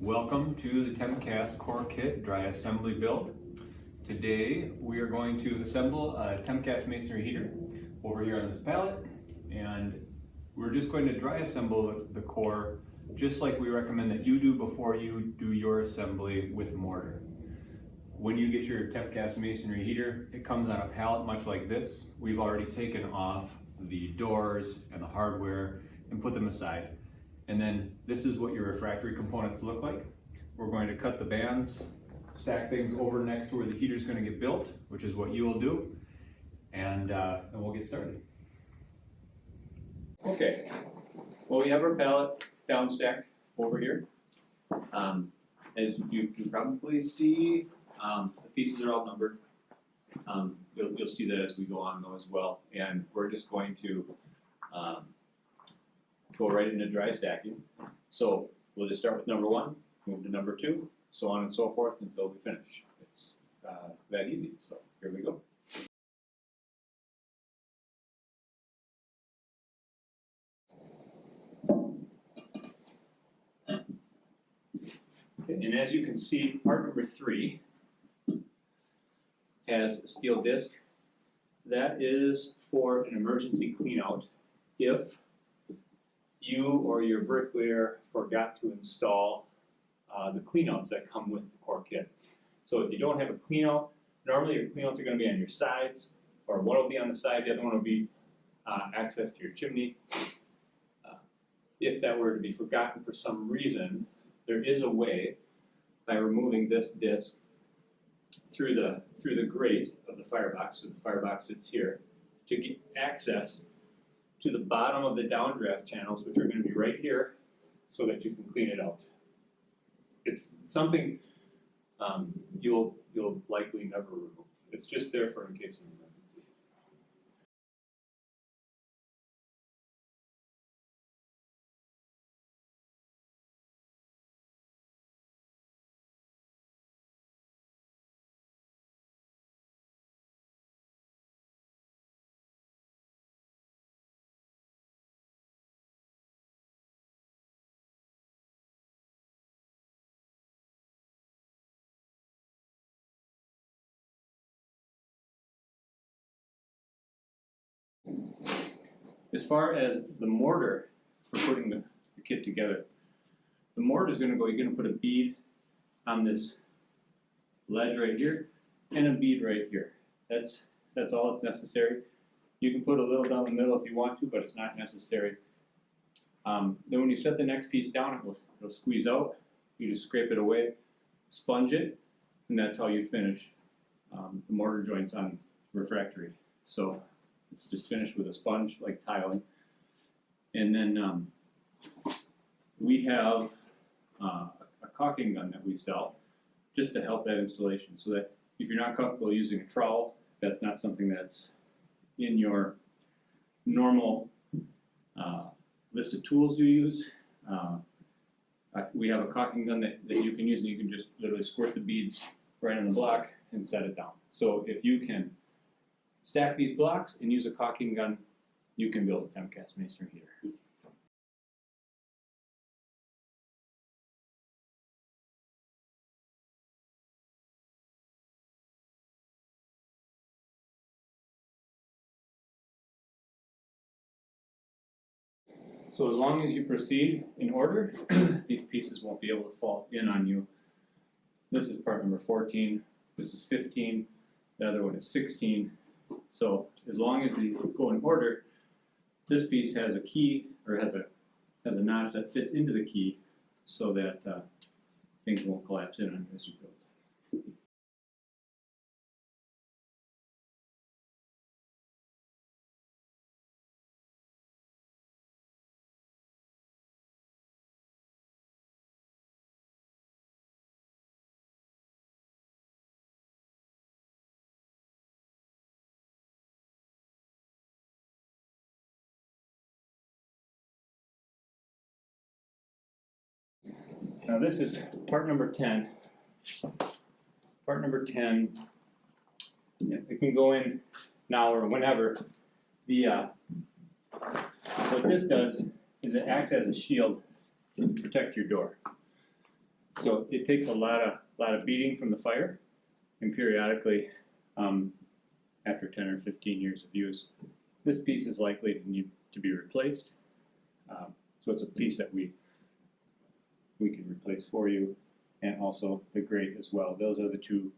Welcome to the Temp-Cast Core Kit Dry Assembly build. Today we are going to assemble a Temp-Cast masonry heater over here on this pallet, and we're just going to dry assemble the core just like we recommend that you do before you do your assembly with mortar. When you get your Temp-Cast masonry heater, it comes on a pallet much like this. We've already taken off the doors and the hardware and put them aside. And then this is what your refractory components look like. We're going to cut the bands, stack things over next to where the heater is going to get built, which is what you will do, and then we'll get started. Okay, well, we have our pallet down stacked over here. As you can probably see, the pieces are all numbered. You'll see that as we go on though as well, and we're just going to go right into dry stacking. So we'll just start with number 1, move to number 2, so on and so forth until we finish. It's that easy, so here we go. Okay, and as you can see, part number 3 has a steel disc. That is for an emergency cleanout if you or your bricklayer forgot to install the cleanouts that come with the core kit. So if you don't have a cleanout, normally your cleanouts are going to be on your sides, or one will be on the side, the other one will be access to your chimney. If that were to be forgotten for some reason, there is a way by removing this disc through the grate of the firebox, so the firebox sits here, to get access to the bottom of the downdraft channels, which are going to be right here, so that you can clean it out. It's something you'll likely never remove. It's just there for in case of an emergency. As far as the mortar for putting the kit together, the mortar is going to go, you're going to put a bead on this ledge right here and a bead right here. That's all that's necessary. You can put a little down the middle if you want to, but it's not necessary. Then when you set the next piece down, it'll squeeze out. You just scrape it away, sponge it, and that's how you finish the mortar joints on refractory. So it's just finished with a sponge, like tiling. And then we have a caulking gun that we sell just to help that installation, so that if you're not comfortable using a trowel, that's not something that's in your normal list of tools you use. We have a caulking gun that you can use, and you can just literally squirt the beads right on the block and set it down. So if you can stack these blocks and use a caulking gun, you can build a Temp-Cast masonry heater. So as long as you proceed in order, these pieces won't be able to fall in on you. This is part number 14, this is 15, the other one is 16. So as long as you go in order, this piece has a key, or has a notch that fits into the key, so that things won't collapse in on as you build. Now this is part number 10. Part number 10, it can go in now or whenever. What this does is it acts as a shield to protect your door. So it takes a lot of beating from the fire, and periodically, after 10 or 15 years of use, this piece is likely to need to be replaced. So it's a piece that we can replace for you, and also the grate as well. Those are the two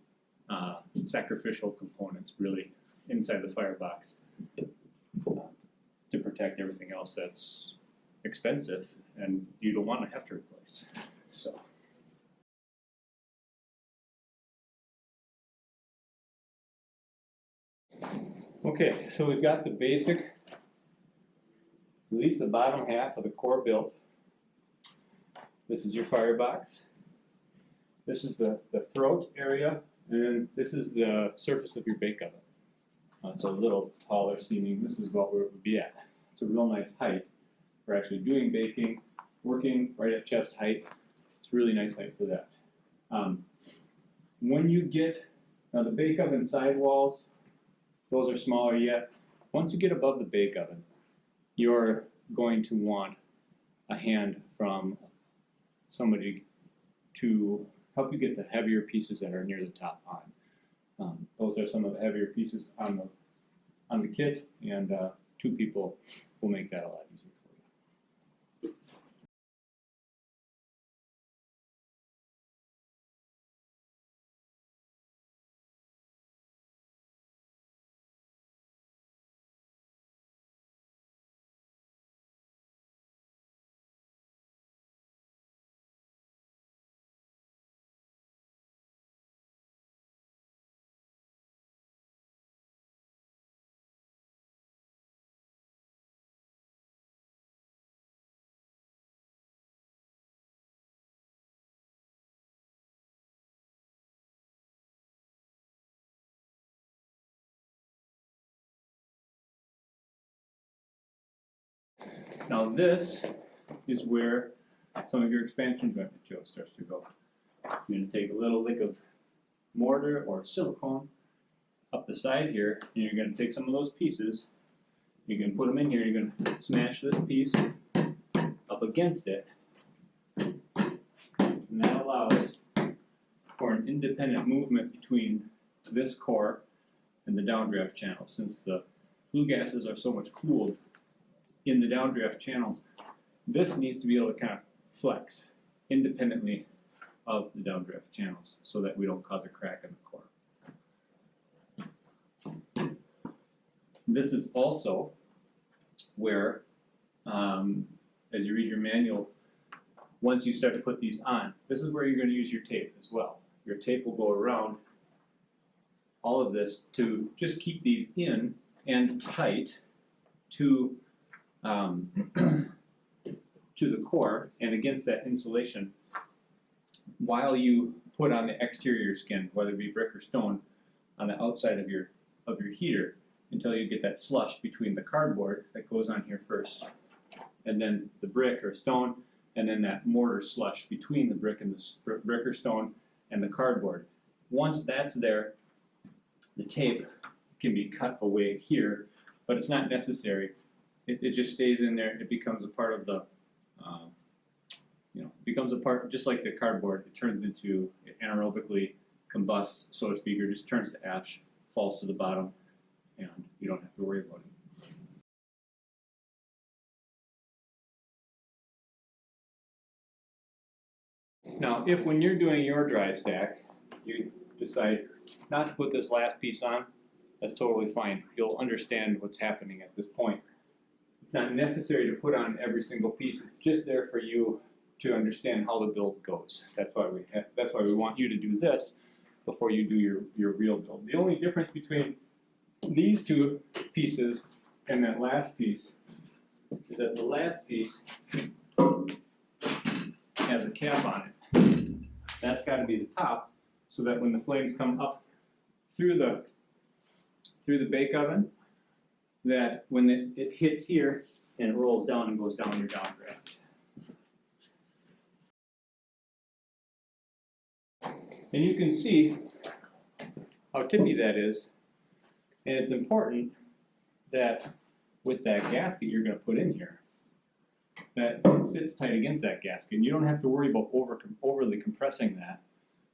sacrificial components really inside the firebox to protect everything else that's expensive and you don't want to have to replace. So. Okay, so we've got the basic, at least the bottom half of the core built. This is your firebox. This is the throat area, and this is the surface of your bake oven. It's a little taller seeming. This is what we would be at. It's a real nice height. We're actually doing baking, working right at chest height. It's a really nice height for that. When you get, now the bake oven sidewalls, those are smaller yet. Once you get above the bake oven, you're going to want a hand from somebody to help you get the heavier pieces that are near the top on. Those are some of the heavier pieces on the kit, and 2 people will make that a lot easier for you. Now this is where some of your expansion joint material starts to go. You're going to take a little lick of mortar or silicone up the side here, and you're going to take some of those pieces, you can put them in here, you're going to smash this piece up against it, and that allows for an independent movement between this core and the downdraft channel. Since the flue gases are so much cooled in the downdraft channels, this needs to be able to kind of flex independently of the downdraft channels so that we don't cause a crack in the core. This is also where, as you read your manual, once you start to put these on, this is where you're going to use your tape as well. Your tape will go around all of this to just keep these in and tight to to the core and against that insulation while you put on the exterior skin, whether it be brick or stone, on the outside of your heater until you get that slush between the cardboard that goes on here first, and then the brick or stone, and then that mortar slush between the brick and the brick or stone and the cardboard. Once that's there, the tape can be cut away here, but it's not necessary. It just stays in there. It becomes a part of the, becomes a part, just like the cardboard. It turns into, it anaerobically combusts, so to speak, or just turns to ash, falls to the bottom, and you don't have to worry about it. Now, if when you're doing your dry stack, you decide not to put this last piece on, that's totally fine. You'll understand what's happening at this point. It's not necessary to put on every single piece. It's just there for you to understand how the build goes. That's why we want you to do this before you do your real build. The only difference between these 2 pieces and that last piece is that the last piece has a cap on it. That's got to be the top, so that when the flames come up through the bake oven, that when it hits here and it rolls down and goes down your downdraft. And you can see how tippy that is, and it's important that with that gasket you're going to put in here, that it sits tight against that gasket. And you don't have to worry about overly compressing that.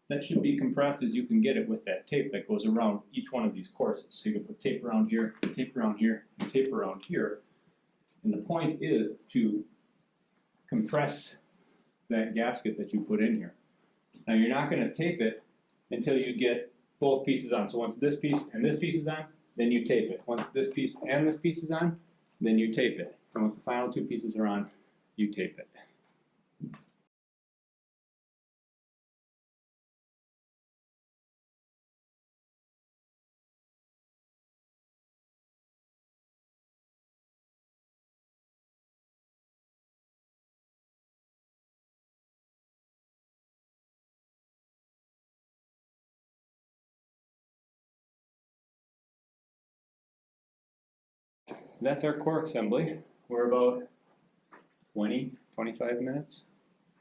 That should be compressed as you can get it with that tape that goes around each one of these courses. So you can put tape around here, tape around here, and tape around here. And the point is to compress that gasket that you put in here. Now you're not going to tape it until you get both pieces on. So once this piece and this piece is on, then you tape it. Once this piece and this piece is on, then you tape it. And once the final two pieces are on, you tape it. That's our core assembly. We're about 20, 25 minutes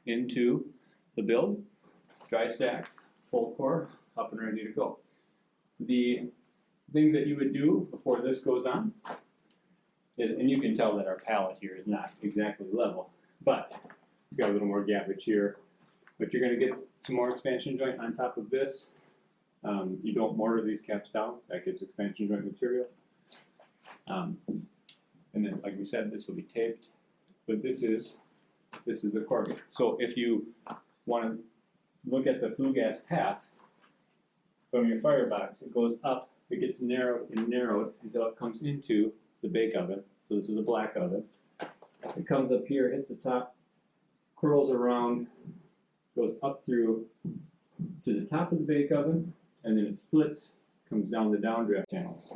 into the build. Dry stacked, full core, up and ready to go. The things that you would do before this goes on is, and you can tell that our pallet here is not exactly level, but we've got a little more gappage here. But you're going to get some more expansion joint on top of this. You don't mortar these caps down, that gives expansion joint material. And then, like we said, this will be taped, but this is the core. So if you want to look at the flue gas path from your firebox, it goes up, it gets narrowed and narrowed until it comes into the bake oven. So this is a black oven. It comes up here, hits the top, curls around, goes up through to the top of the bake oven, and then it splits, comes down the downdraft channels.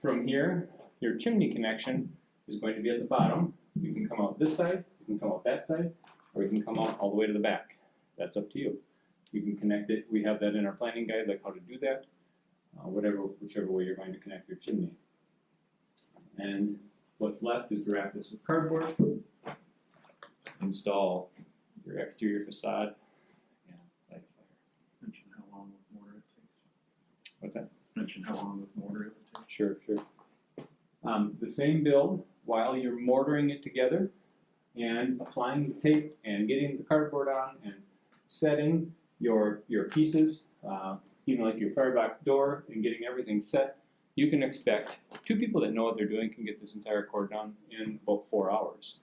From here, your chimney connection is going to be at the bottom. You can come out this side, you can come out that side, or you can come out all the way to the back. That's up to you. You can connect it. We have that in our planning guide, like how to do that, whichever way you're going to connect your chimney. And what's left is to wrap this with cardboard, install your exterior facade, and light a fire. Mention how long with mortar it takes. What's that? Mention how long with mortar it would take. Sure. The same build while you're mortaring it together and applying the tape and getting the cardboard on and setting your pieces, even like your firebox door and getting everything set. You can expect 2 people that know what they're doing can get this entire core done in about 4 hours.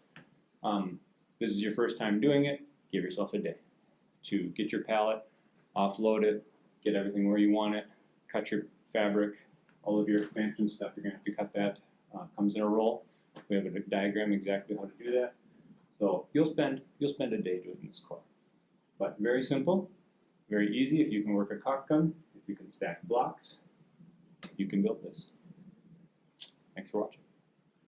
This is your first time doing it, give yourself a day to get your pallet, offload it, get everything where you want it, cut your fabric, all of your expansion stuff, you're going to have to cut that. Comes in a roll. We have a diagram exactly how to do that. So you'll spend a day doing this core. But very simple, very easy. If you can work a caulk gun, if you can stack blocks, you can build this. Thanks for watching.